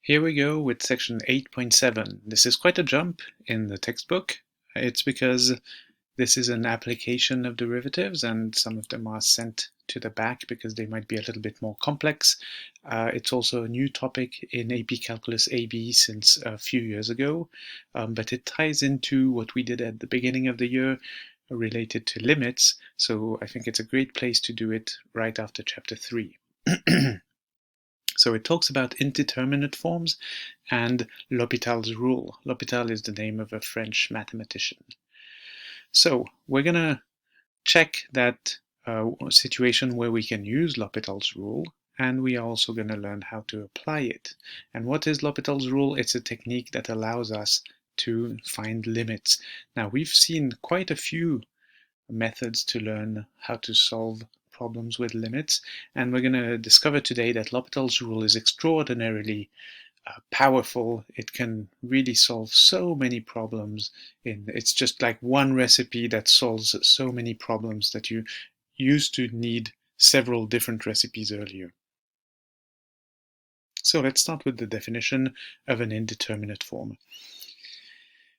Here we go with section 8.7. This is quite a jump in the textbook. It's because this is an application of derivatives and some of them are sent to the back because they might be a little bit more complex. It's also a new topic in AP Calculus AB since a few years ago, but it ties into what we did at the beginning of the year related to limits, so I think it's a great place to do it right after chapter 3. So it talks about indeterminate forms and L'Hopital's rule. L'Hopital is the name of a French mathematician. So we're going to check that situation where we can use L'Hopital's rule, and we are also going to learn how to apply it. And what is L'Hopital's rule? It's a technique that allows us to find limits. Now, we've seen quite a few methods to learn how to solve problems with limits, and we're going to discover today that L'Hopital's rule is extraordinarily powerful. It can really solve so many problems. It's just like one recipe that solves so many problems that you used to need several different recipes earlier. So let's start with the definition of an indeterminate form.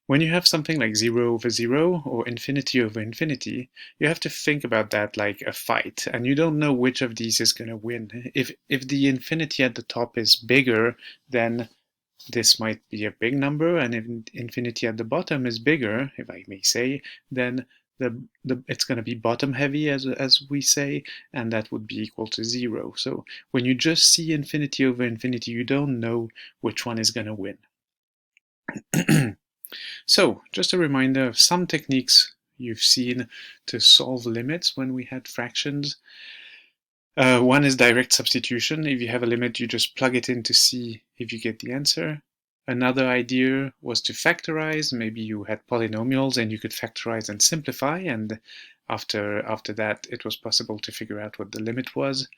When you have something like 0 over 0 or infinity over infinity, you have to think about that like a fight, and you don't know which of these is going to win. If the infinity at the top is bigger, then this might be a big number, and if infinity at the bottom is bigger, if I may say, then it's going to be bottom heavy, as we say, and that would be equal to 0. So when you just see infinity over infinity, you don't know which one is going to win. So, just a reminder of some techniques you've seen to solve limits when we had fractions. One is direct substitution. If you have a limit, you just plug it in to see if you get the answer. Another idea was to factorize. Maybe you had polynomials and you could factorize and simplify, and after that it was possible to figure out what the limit was.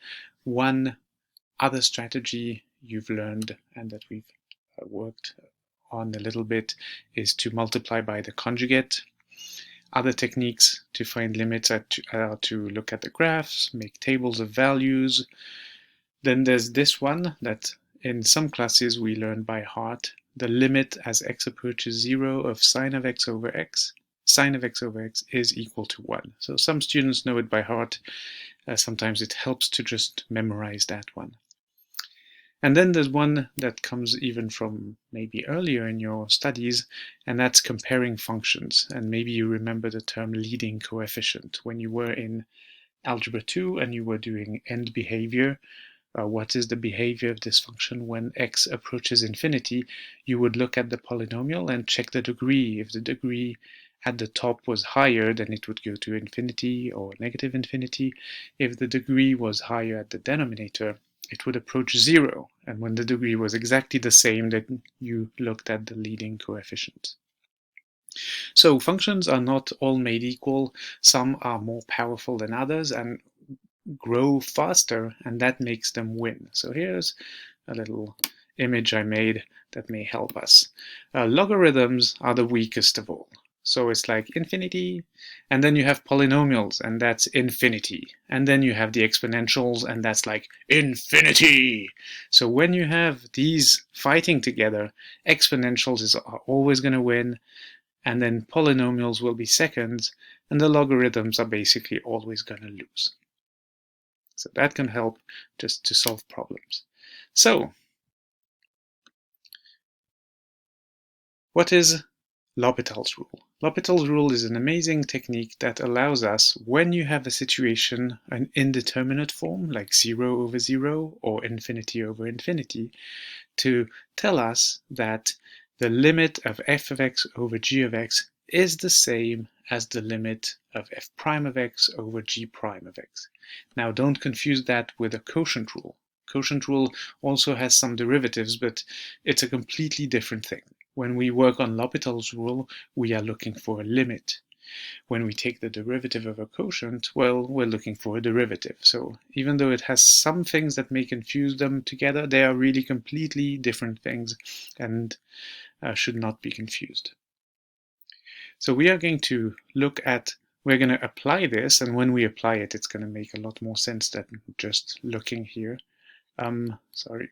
One other strategy you've learned and that we've worked on a little bit is to multiply by the conjugate. Other techniques to find limits are to look at the graphs, make tables of values. Then there's this one that in some classes we learn by heart, the limit as x approaches 0 of sine of x over x. Sine of x over x is equal to 1. So some students know it by heart. Sometimes it helps to just memorize that one. And then there's one that comes even from maybe earlier in your studies, and that's comparing functions. And maybe you remember the term leading coefficient when you were in Algebra 2 and you were doing end behavior. What is the behavior of this function when x approaches infinity? You would look at the polynomial and check the degree. If the degree at the top was higher, then it would go to infinity or negative infinity. If the degree was higher at the denominator, it would approach 0, and when the degree was exactly the same, then you looked at the leading coefficient. So functions are not all made equal. Some are more powerful than others and grow faster, and that makes them win. So here's a little image I made that may help us. Logarithms are the weakest of all. So it's like infinity, and then you have polynomials, and that's infinity. And then you have the exponentials, and that's like infinity. So when you have these fighting together, exponentials are always going to win, and then polynomials will be second, and the logarithms are basically always going to lose. So that can help just to solve problems. So, what is L'Hopital's rule? L'Hopital's rule is an amazing technique that allows us, when you have a situation, an indeterminate form, like 0 over 0 or infinity over infinity, to tell us that the limit of f of x over g of x is the same as the limit of f prime of x over g prime of x. Now, don't confuse that with a quotient rule. Quotient rule also has some derivatives, but it's a completely different thing. When we work on L'Hopital's rule, we are looking for a limit. When we take the derivative of a quotient, well, we're looking for a derivative. So even though it has some things that may confuse them together, they are really completely different things and should not be confused. So we are going to we're going to apply this, and when we apply it, it's going to make a lot more sense than just looking here. Sorry.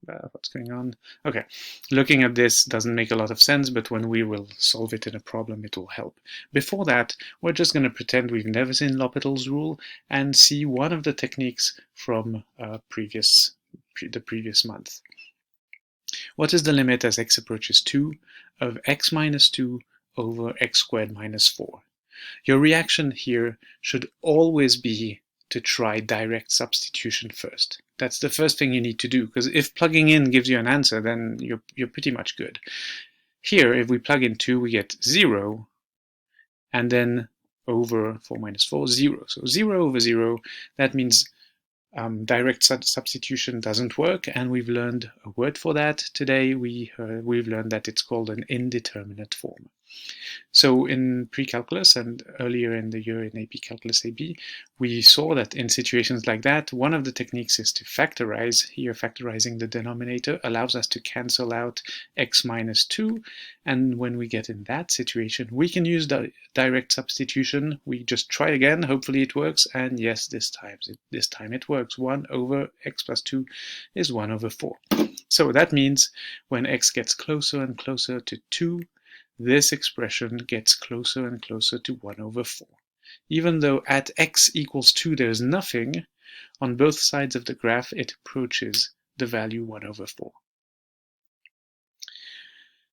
What's going on? Okay, looking at this doesn't make a lot of sense, but when we will solve it in a problem, it will help. Before that, we're just going to pretend we've never seen L'Hopital's rule and see one of the techniques from the previous month. What is the limit as x approaches 2 of x minus 2 over x squared minus 4? Your reaction here should always be to try direct substitution first. That's the first thing you need to do, because if plugging in gives you an answer, then you're pretty much good. Here, if we plug in 2, we get 0, and then over 4 minus 4, 0. So 0 over 0, that means direct substitution doesn't work, and we've learned a word for that today. We've learned that it's called an indeterminate form. So in pre-calculus and earlier in the year in AP Calculus AB, we saw that in situations like that, one of the techniques is to factorize. Here, factorizing the denominator allows us to cancel out x minus 2. And when we get in that situation, we can use the direct substitution. We just try again. Hopefully it works. And yes, this time it works. 1 over x plus 2 is 1 over 4. So that means when x gets closer and closer to 2, this expression gets closer and closer to 1 over 4. Even though at x equals 2 there's nothing, on both sides of the graph it approaches the value 1 over 4.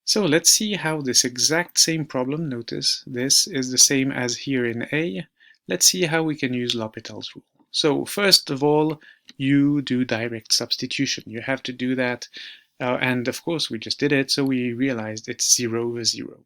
So let's see how this exact same problem, notice this is the same as here in A. Let's see how we can use L'Hopital's rule. So first of all, you do direct substitution. You have to do that. And of course, we just did it, so we realized it's 0 over 0.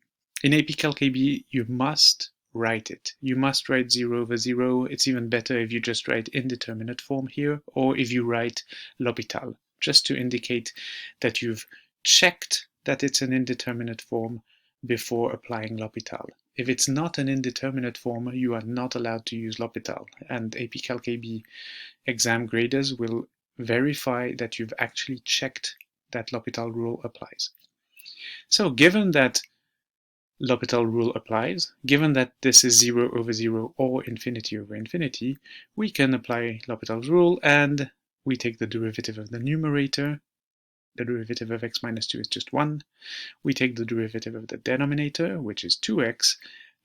In AP Calc AB, you must write it. You must write 0 over 0. It's even better if you just write indeterminate form here, or if you write L'Hopital, just to indicate that you've checked that it's an indeterminate form before applying L'Hopital. If it's not an indeterminate form, you are not allowed to use L'Hopital, and AP Calc AB exam graders will verify that you've actually checked that L'Hopital rule applies. So given that L'Hopital rule applies, given that this is 0 over 0 or infinity over infinity, we can apply L'Hopital's rule, and we take the derivative of the numerator. The derivative of x minus 2 is just 1. We take the derivative of the denominator, which is 2x,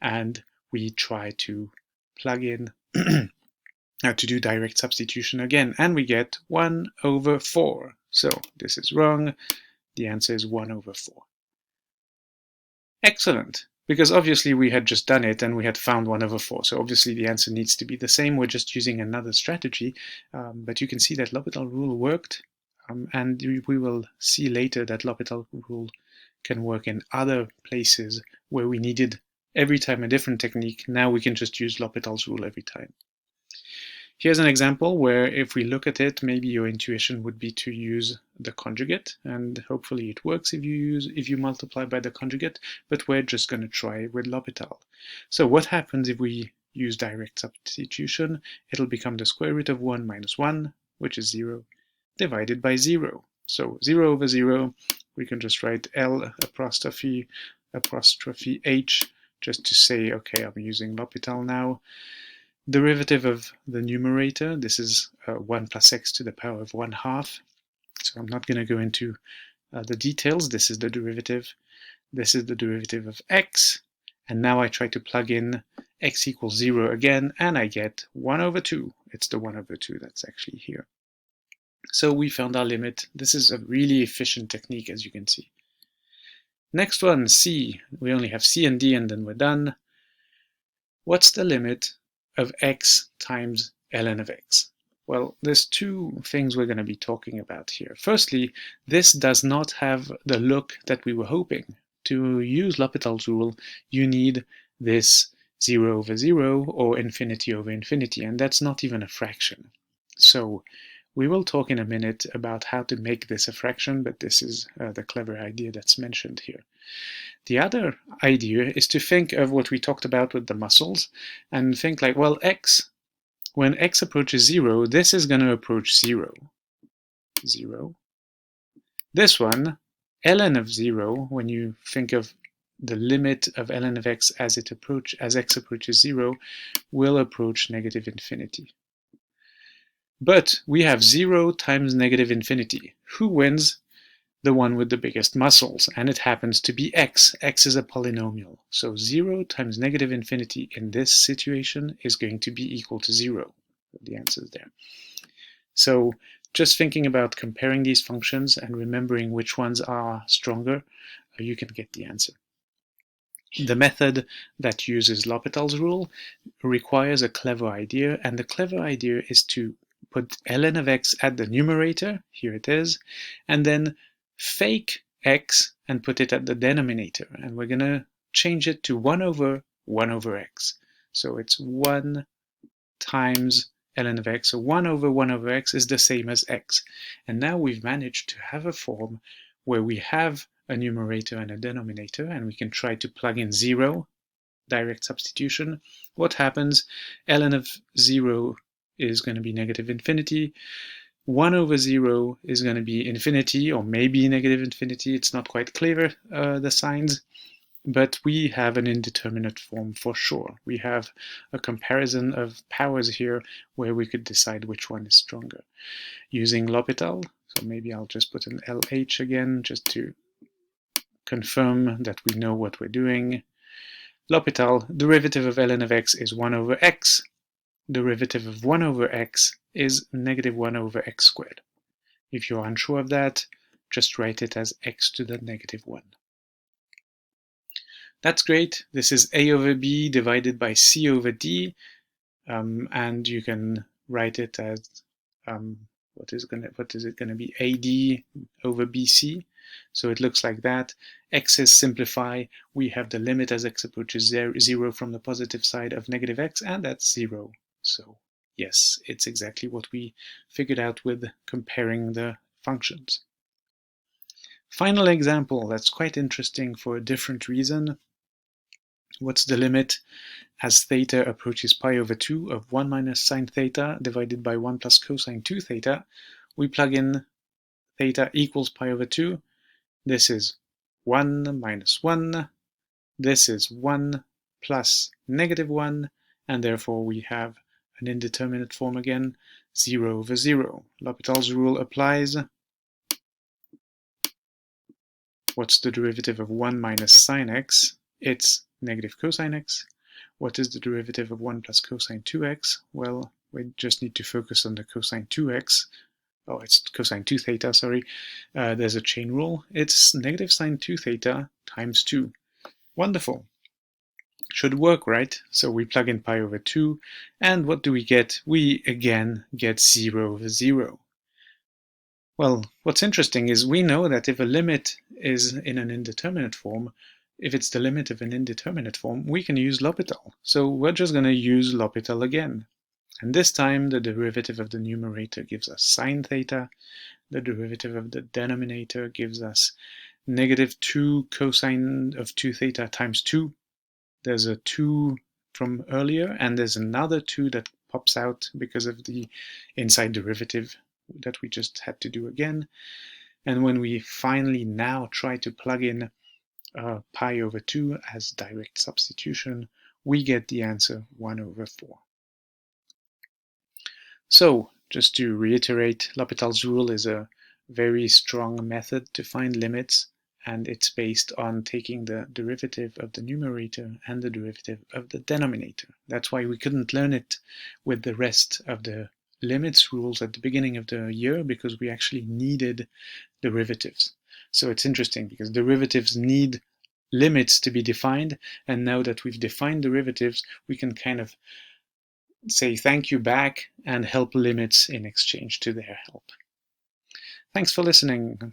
and we try to plug in to do direct substitution again, and we get 1 over 4. So this is wrong. The answer is 1 over 4. Excellent, because obviously we had just done it and we had found 1 over 4. So obviously the answer needs to be the same. We're just using another strategy, but you can see that L'Hopital rule worked, and we will see later that L'Hopital rule can work in other places where we needed every time a different technique. Now we can just use L'Hopital's rule every time. Here's an example where if we look at it, maybe your intuition would be to use the conjugate, and hopefully it works if you multiply by the conjugate, but we're just going to try with L'Hopital. So what happens if we use direct substitution? It'll become the square root of 1 minus 1, which is 0, divided by 0. So 0 over 0, we can just write L apostrophe H, just to say, okay, I'm using L'Hopital now. Derivative of the numerator, this is 1 plus x to the power of 1/2. So I'm not going to go into the details. This is the derivative. This is the derivative of x. And now I try to plug in x equals 0 again, and I get 1 over 2. It's the 1 over 2 that's actually here. So we found our limit. This is a really efficient technique, as you can see. Next one, C. We only have C and D, and then we're done. What's the limit of x times ln of x? Well, there's two things we're going to be talking about here. Firstly, this does not have the look that we were hoping. To use L'Hopital's rule, you need this 0 over 0 or infinity over infinity, and that's not even a fraction. So we will talk in a minute about how to make this a fraction, but this is the clever idea that's mentioned here. The other idea is to think of what we talked about with the muscles and think like, well, x, when x approaches 0, this is going to approach 0. 0. This one, ln of 0, when you think of the limit of ln of x as x approaches 0, will approach negative infinity. But we have 0 times negative infinity. Who wins? The one with the biggest muscles, and it happens to be x. X is a polynomial. So 0 times negative infinity in this situation is going to be equal to 0. The answer is there. So just thinking about comparing these functions and remembering which ones are stronger, you can get the answer. The method that uses L'Hopital's rule requires a clever idea, and the clever idea is to put ln of x at the numerator, here it is, and then fake x and put it at the denominator, and we're going to change it to 1 over x. So it's 1 times ln of x, so 1 over x is the same as x. And now we've managed to have a form where we have a numerator and a denominator, and we can try to plug in 0, direct substitution. What happens? Ln of 0 is going to be negative infinity. 1 over 0 is going to be infinity, or maybe negative infinity. It's not quite clear, the signs, but we have an indeterminate form for sure. We have a comparison of powers here where we could decide which one is stronger. Using L'Hopital, so maybe I'll just put an LH again just to confirm that we know what we're doing. L'Hopital, derivative of ln of x is 1 over x. Derivative of 1 over x is negative 1 over x squared. If you're unsure of that, just write it as x to the negative 1. That's great. This is a over b divided by c over d, and you can write it as what is it going to be? AD over BC. So it looks like that. X's simplify. We have the limit as x approaches 0 from the positive side of negative x, and that's 0. So yes, it's exactly what we figured out with comparing the functions. Final example that's quite interesting for a different reason. What's the limit as theta approaches pi over 2 of 1 minus sine theta divided by 1 plus cosine 2 theta? We plug in theta equals pi over 2. This is 1 minus 1. This is 1 plus negative 1. And therefore we have an indeterminate form again, 0 over 0. L'Hopital's rule applies. What's the derivative of 1 minus sine x? It's negative cosine x. What is the derivative of 1 plus cosine 2x? Well, we just need to focus on the cosine 2x. Oh, it's cosine 2 theta, sorry. There's a chain rule. It's negative sine 2 theta times 2. Wonderful. Should work, right? So we plug in pi over 2, and what do we get? We again get 0 over 0. Well, what's interesting is we know that if a limit is in an indeterminate form, if it's the limit of an indeterminate form, we can use L'Hopital. So we're just going to use L'Hopital again. And this time the derivative of the numerator gives us sine theta. The derivative of the denominator gives us negative 2 cosine of 2 theta times 2. There's a 2 from earlier, and there's another 2 that pops out because of the inside derivative that we just had to do again. And when we finally now try to plug in pi over 2 as direct substitution, we get the answer 1 over 4. So, just to reiterate, L'Hopital's rule is a very strong method to find limits, and it's based on taking the derivative of the numerator and the derivative of the denominator. That's why we couldn't learn it with the rest of the limits rules at the beginning of the year, because we actually needed derivatives. So it's interesting because derivatives need limits to be defined, and now that we've defined derivatives, we can kind of say thank you back and help limits in exchange to their help. Thanks for listening.